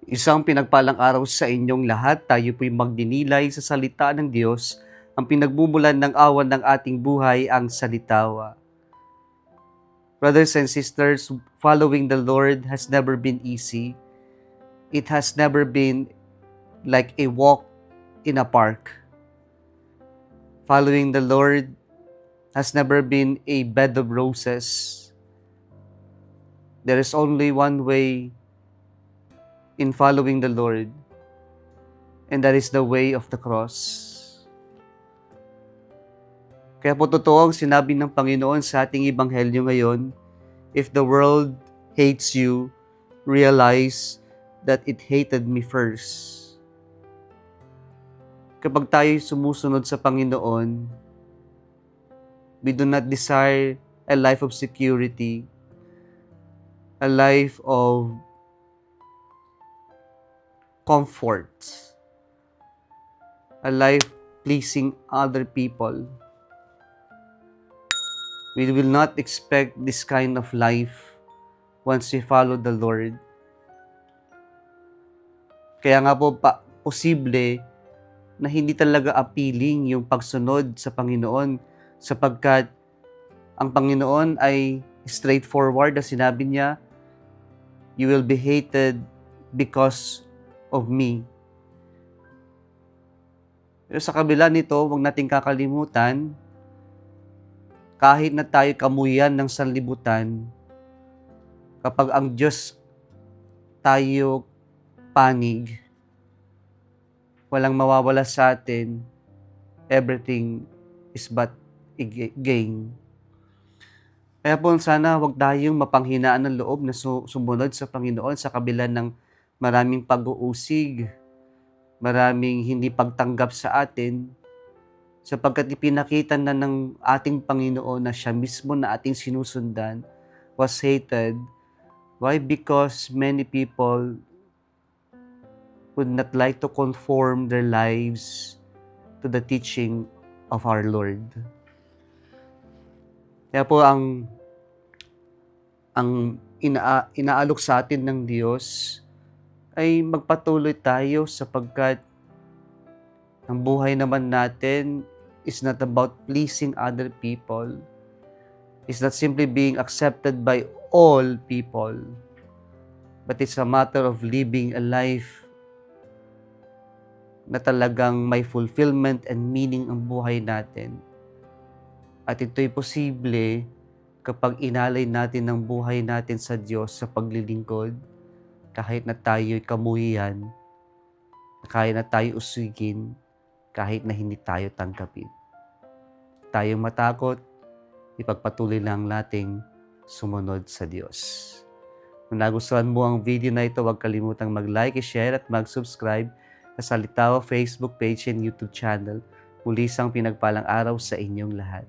Isang pinagpalang araw sa inyong lahat. Tayo po'y magdinilay sa salita ng Diyos, ang pinagmumulan ng awan ng ating buhay, ang salitawa. Brothers and sisters, following the Lord has never been easy. It has never been like a walk in a park. Following the Lord has never been a bed of roses. There is only one way in following the Lord, and that is the way of the cross. Kaya po totoo ang sinabi ng Panginoon sa ating Ebanghelyo ngayon, if the world hates you, realize that it hated me first. Kapag tayo sumusunod sa Panginoon, we do not desire a life of security, a life of comfort, a life pleasing other people. We will not expect this kind of life once we follow the Lord. Kaya nga po, posible na hindi talaga appealing yung pagsunod sa Panginoon, sapagkat ang Panginoon ay straightforward na sinabi niya, you will be hated because of me. Pero sa kabila nito, huwag nating kakalimutan, kahit na tayo kamuyan ng sanlibutan, kapag ang Diyos tayo panig, walang mawawala sa atin, everything is but a gain. Kaya po sana huwag tayong mapanghinaan ng loob na sumunod sa Panginoon sa kabila ng maraming pag-uusig, maraming hindi pagtanggap sa atin, sapagkat ipinakita na ng ating Panginoon na siya mismo na ating sinusundan was hated. Why? Because many people would not like to conform their lives to the teaching of our Lord. Kaya po ang inaalok sa atin ng Diyos ay magpatuloy tayo, sapagkat ang buhay naman natin is not about pleasing other people. It's not simply being accepted by all people, but it's a matter of living a life na talagang may fulfillment and meaning ang buhay natin. At ito'y posible kapag inalay natin ang buhay natin sa Diyos sa paglilingkod, kahit na tayo'y kamuhian, kahit na tayo usigin, kahit na hindi tayo tanggapin. Tayong matakot, ipagpatuloy lang nating sumunod sa Diyos. Kung nagustuhan mo ang video na ito, huwag kalimutang mag-like, share at mag-subscribe sa Salitawa Facebook page and YouTube channel. Muli isang pinagpalang araw sa inyong lahat.